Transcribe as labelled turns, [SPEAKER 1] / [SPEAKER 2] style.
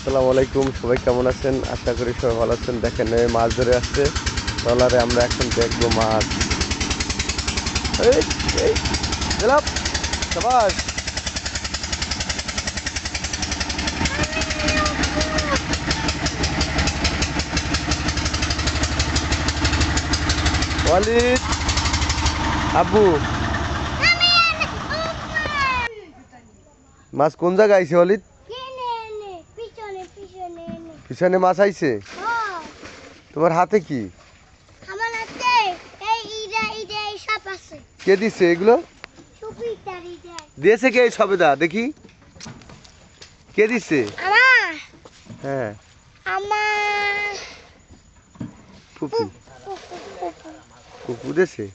[SPEAKER 1] আসসালামু আলাইকুম, সবাই কেমন আছেন? আশা করি সবাই ভালো আছেন। দেখেন মাছ ধরে আসছে ট্রলারে। আমরা এখন দেখবো মাছ। এই এই দিলাম সাবাস। ওয়ালিদ, আব্বু, মাছ কোন জায়গায় আইছে? ওয়ালিদ, পিছনে মাছ আইছে। তোমার হাতে কি? কে দিচ্ছে এগুলো? দিয়েছে কে? সবেদা দেখি কে দিচ্ছে? হ্যাঁ, ফুপি ফুপু দিয়েছে।